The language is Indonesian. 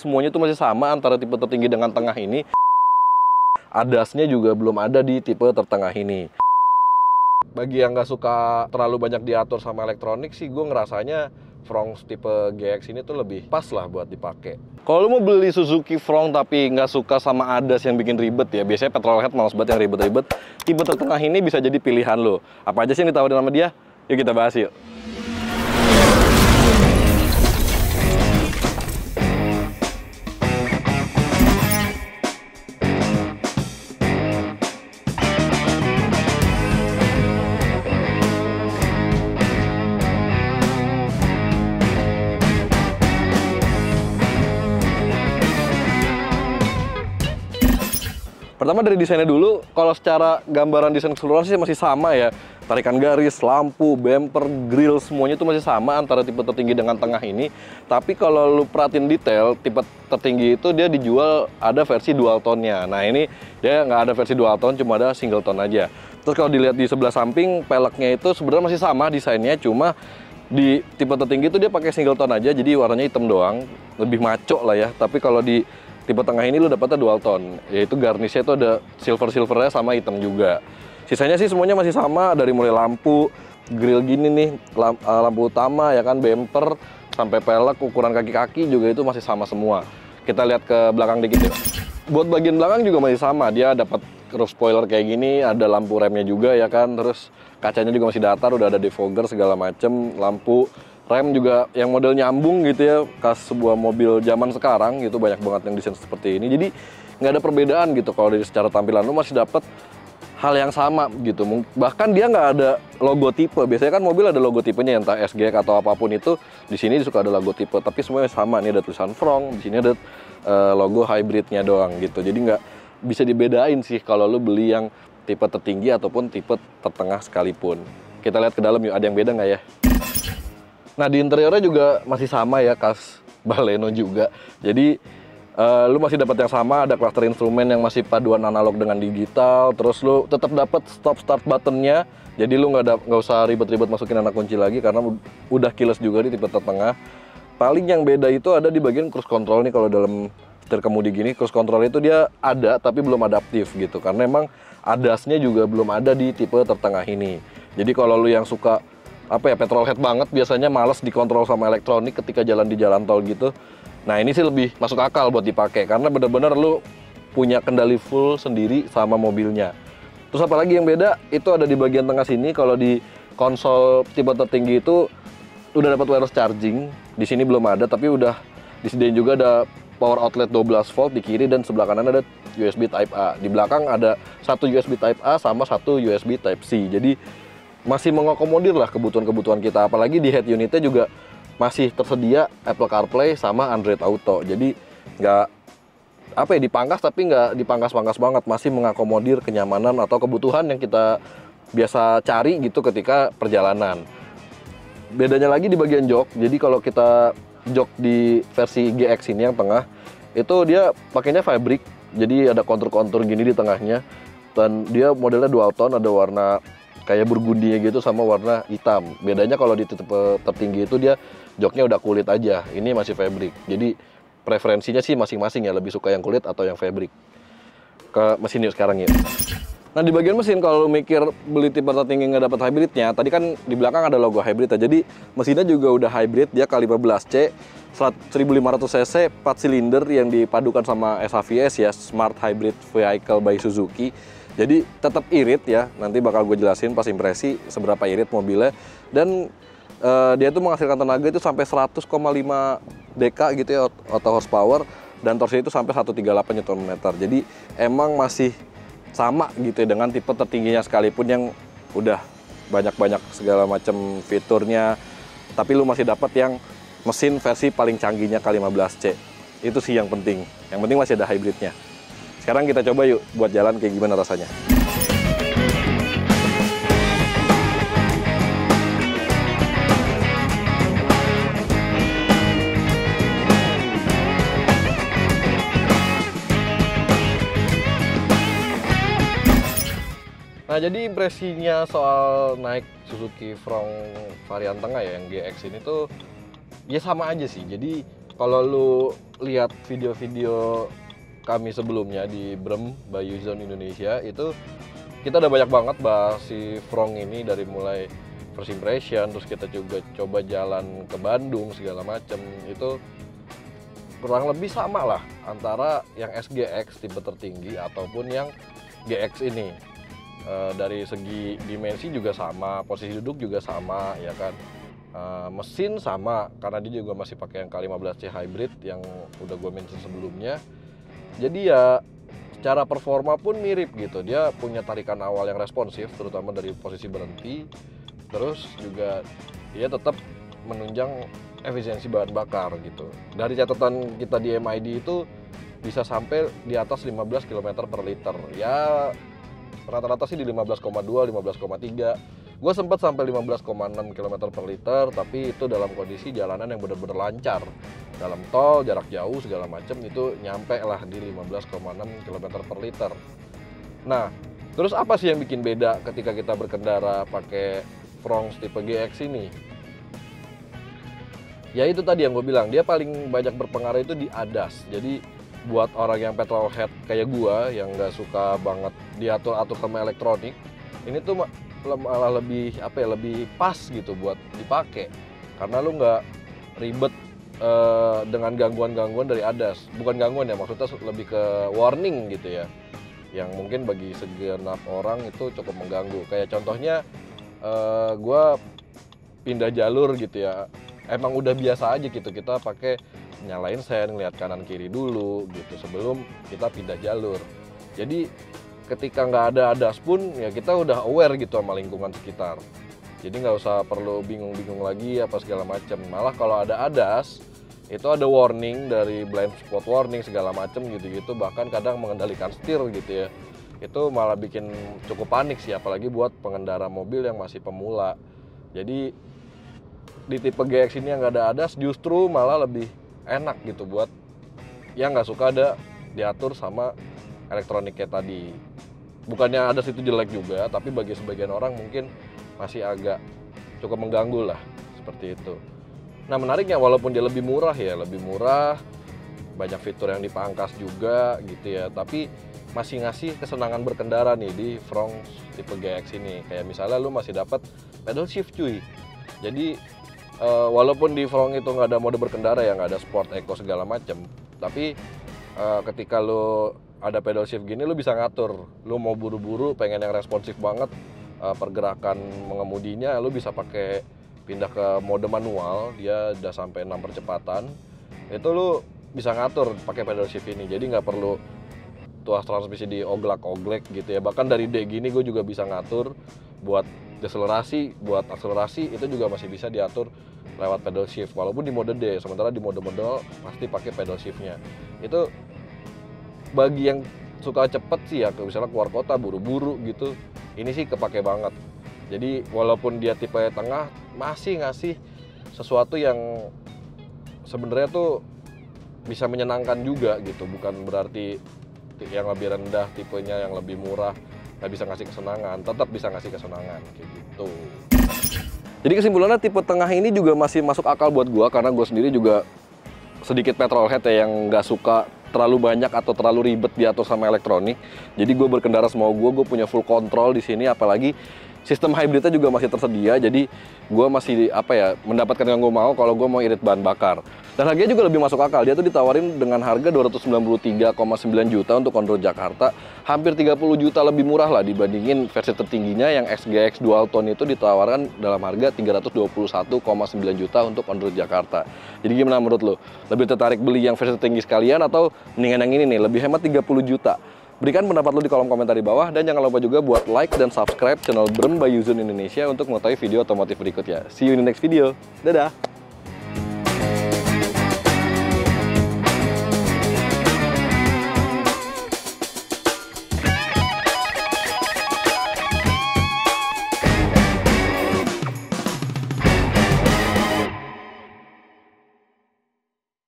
Semuanya itu masih sama antara tipe tertinggi dengan tengah ini. ADAS-nya juga belum ada di tipe tertengah ini. Bagi yang nggak suka terlalu banyak diatur sama elektronik sih, gue ngerasanya Fronx tipe GX ini tuh lebih pas lah buat dipakai. Kalau lu mau beli Suzuki Fronx tapi nggak suka sama ADAS yang bikin ribet ya, biasanya petrolhead malas banget yang ribet-ribet, tipe tertengah ini bisa jadi pilihan lo. Apa aja sih yang ditawarin sama dia? Yuk kita bahas yuk. Pertama dari desainnya dulu, kalau secara gambaran desain keseluruhan sih masih sama ya. Tarikan garis, lampu, bumper, grill, semuanya itu masih sama antara tipe tertinggi dengan tengah ini. Tapi kalau lu perhatiin detail, tipe tertinggi itu dia dijual ada versi dual tone-nya. Nah ini dia nggak ada versi dual tone, cuma ada single tone aja. Terus kalau dilihat di sebelah samping, peleknya itu sebenarnya masih sama desainnya, cuma di tipe tertinggi itu dia pakai single tone aja, jadi warnanya hitam doang, lebih maco lah ya. Tapi kalau di tipe tengah ini lu dapatnya dual tone, yaitu garnishnya itu ada silver-silvernya sama hitam juga. Sisanya sih semuanya masih sama, dari mulai lampu, grill gini nih, lampu utama ya kan, bumper, sampai pelek, ukuran kaki-kaki juga itu masih sama semua. Kita lihat ke belakang dikit ya. Buat bagian belakang juga masih sama, dia dapat roof spoiler kayak gini, ada lampu remnya juga ya kan, terus kacanya juga masih datar, udah ada defogger segala macem, lampu rem juga yang model nyambung gitu ya, khas sebuah mobil zaman sekarang gitu, banyak banget yang desain seperti ini. Jadi nggak ada perbedaan gitu, kalau dari secara tampilan lu masih dapet hal yang sama gitu. Bahkan dia nggak ada logo tipe. Biasanya kan mobil ada logo tipenya, entah SGX atau apapun itu. Di sini suka ada logo tipe, tapi semuanya sama. Ini ada tulisan Fronx, di sini ada logo hybridnya doang gitu. Jadi nggak bisa dibedain sih kalau lu beli yang tipe tertinggi ataupun tipe tertengah sekalipun. Kita lihat ke dalam yuk, ada yang beda nggak ya? Nah di interiornya juga masih sama ya, khas Baleno juga. Jadi lu masih dapat yang sama, ada cluster instrumen yang masih paduan analog dengan digital. Terus lu tetap dapat stop start buttonnya. Jadi lu nggak usah ribet-ribet masukin anak kunci lagi karena udah keyless juga di tipe tertengah. Paling yang beda itu ada di bagian cruise control nih. Kalau dalam setir kemudi gini, cruise control itu dia ada tapi belum adaptif gitu. Karena emang ADAS-nya juga belum ada di tipe tertengah ini. Jadi kalau lu yang suka petrolhead banget, biasanya males dikontrol sama elektronik ketika jalan di jalan tol gitu. Nah ini sih lebih masuk akal buat dipakai karena bener-bener lu punya kendali full sendiri sama mobilnya. Terus apalagi yang beda itu ada di bagian tengah sini. Kalau di konsol tipe tertinggi itu udah dapat wireless charging, di sini belum ada, tapi udah disediain juga ada power outlet 12 volt di kiri, dan sebelah kanan ada USB Type A. Di belakang ada satu USB Type A sama satu USB Type C. Jadi masih mengakomodir lah kebutuhan-kebutuhan kita. Apalagi di head unitnya juga masih tersedia Apple CarPlay sama Android Auto. Jadi nggak dipangkas, tapi nggak dipangkas-pangkas banget. Masih mengakomodir kenyamanan atau kebutuhan yang kita biasa cari gitu ketika perjalanan. Bedanya lagi di bagian jok. Jadi kalau kita jok di versi GX ini yang tengah, itu dia pakainya fabric. Jadi ada kontur-kontur gini di tengahnya. Dan dia modelnya dual tone, ada warna kayak burgundinya gitu sama warna hitam. Bedanya kalau di tipe tertinggi itu dia joknya udah kulit aja, ini masih fabric. Jadi preferensinya sih masing-masing ya, lebih suka yang kulit atau yang fabric. Ke mesin yuk sekarang ya. Nah di bagian mesin, kalau lu mikir beli tipe tertinggi nggak dapat hybridnya, tadi kan di belakang ada logo hybrid ya. Jadi mesinnya juga udah hybrid, dia K15C 1500 cc 4 silinder yang dipadukan sama SHVS ya, Smart Hybrid Vehicle by Suzuki. Jadi tetap irit ya, nanti bakal gue jelasin pas impresi seberapa irit mobilnya. Dan dia tuh menghasilkan tenaga itu sampai 100,5 dk gitu ya, auto horsepower, dan torsinya itu sampai 138 Nm. Jadi emang masih sama gitu ya dengan tipe tertingginya sekalipun yang udah banyak-banyak segala macam fiturnya. Tapi lu masih dapat yang mesin versi paling canggihnya K15C. Itu sih yang penting. Yang penting masih ada hybridnya. Sekarang kita coba yuk buat jalan kayak gimana rasanya. Nah jadi impresinya soal naik Suzuki Fronx varian tengah ya, yang GX ini tuh ya sama aja sih. Jadi kalau lu lihat video-video kami sebelumnya di Brem by Yuzon Indonesia, itu kita udah banyak banget bahas si Frong ini, dari mulai first impression, terus kita juga coba jalan ke Bandung segala macem. Itu kurang lebih sama lah antara yang SGX tipe tertinggi ataupun yang GX ini. Dari segi dimensi juga sama, posisi duduk juga sama, ya kan. Mesin sama, karena dia juga masih pakai yang K15C hybrid yang udah gue mention sebelumnya. Jadi ya secara performa pun mirip gitu. Dia punya tarikan awal yang responsif, terutama dari posisi berhenti. Terus juga dia tetap menunjang efisiensi bahan bakar gitu. Dari catatan kita di MID itu bisa sampai di atas 15 km per liter. Ya rata-rata sih di 15,2, 15,3. Gue sempat sampai 15,6 km per liter, tapi itu dalam kondisi jalanan yang benar-benar lancar. Dalam tol, jarak jauh, segala macam itu nyampe lah di 15,6 km per liter. Nah, terus apa sih yang bikin beda ketika kita berkendara pakai Frong tipe GX ini? Ya itu tadi yang gue bilang, dia paling banyak berpengaruh itu di ADAS. Jadi buat orang yang petrolhead kayak gua yang nggak suka banget diatur-atur sama elektronik, ini tuh malah lebih lebih pas gitu buat dipakai, karena lu nggak ribet dengan gangguan-gangguan dari ADAS. Bukan gangguan ya, maksudnya lebih ke warning gitu ya, yang mungkin bagi segenap orang itu cukup mengganggu. Kayak contohnya gua pindah jalur gitu ya, emang udah biasa aja gitu kita pakai nyalain sen, ngeliat kanan kiri dulu gitu sebelum kita pindah jalur. Jadi ketika nggak ada ADAS pun ya kita udah aware gitu sama lingkungan sekitar. Jadi nggak usah perlu bingung-bingung lagi apa segala macam. Malah kalau ada ADAS itu ada warning dari blind spot warning segala macam gitu-gitu, bahkan kadang mengendalikan setir gitu ya. Itu malah bikin cukup panik sih, apalagi buat pengendara mobil yang masih pemula. Jadi di tipe GX ini yang nggak ada ADAS justru malah lebih enak gitu buat yang nggak suka ada diatur sama elektroniknya tadi. Bukannya ADAS itu jelek juga, tapi bagi sebagian orang mungkin masih agak cukup mengganggu lah, seperti itu. Nah menariknya, walaupun dia lebih murah, banyak fitur yang dipangkas juga gitu ya, tapi masih ngasih kesenangan berkendara nih di Frong tipe GX ini. Kayak misalnya lu masih dapat pedal shift cuy. Jadi walaupun di Frong itu nggak ada mode berkendara ya, nggak ada sport, eco segala macem, tapi ketika lo ada pedal shift gini, lo bisa ngatur. Lo mau buru-buru, pengen yang responsif banget pergerakan mengemudinya, lo bisa pakai pindah ke mode manual, dia udah sampai 6 percepatan. Itu lo bisa ngatur pakai pedal shift ini, jadi nggak perlu tuas transmisi di oglak-oglek gitu ya. Bahkan dari D gini gue juga bisa ngatur buat deselerasi, buat akselerasi itu juga masih bisa diatur lewat pedal shift, walaupun di mode D. Sementara di mode manual pasti pakai pedal shiftnya. Itu bagi yang suka cepet sih ya, misalnya keluar kota buru-buru gitu, ini sih kepake banget. Jadi walaupun dia tipe tengah, masih ngasih sesuatu yang sebenarnya tuh bisa menyenangkan juga gitu. Bukan berarti yang lebih rendah tipenya, yang lebih murah nggak bisa ngasih kesenangan, tetap bisa ngasih kesenangan kayak gitu. Jadi kesimpulannya tipe tengah ini juga masih masuk akal buat gua, karena gue sendiri juga sedikit petrolhead ya, yang nggak suka terlalu banyak atau terlalu ribet diatur sama elektronik. Jadi gue berkendara semau gue punya full control di sini, apalagi sistem hybridnya juga masih tersedia. Jadi gue masih mendapatkan yang gue mau kalau gue mau irit bahan bakar. Dan harganya juga lebih masuk akal. Dia tuh ditawarin dengan harga 293,9 juta untuk on road Jakarta. Hampir 30 juta lebih murah lah dibandingin versi tertingginya yang XGX Dual Tone itu ditawarkan dalam harga 321,9 juta untuk on road Jakarta. Jadi gimana menurut lo? Lebih tertarik beli yang versi tertinggi sekalian atau mendingan yang ini nih, lebih hemat 30 juta? Berikan pendapat lo di kolom komentar di bawah, dan jangan lupa juga buat like dan subscribe channel Brem by Yuzon Indonesia untuk mengetahui video otomotif berikutnya. See you in the next video. Dadah!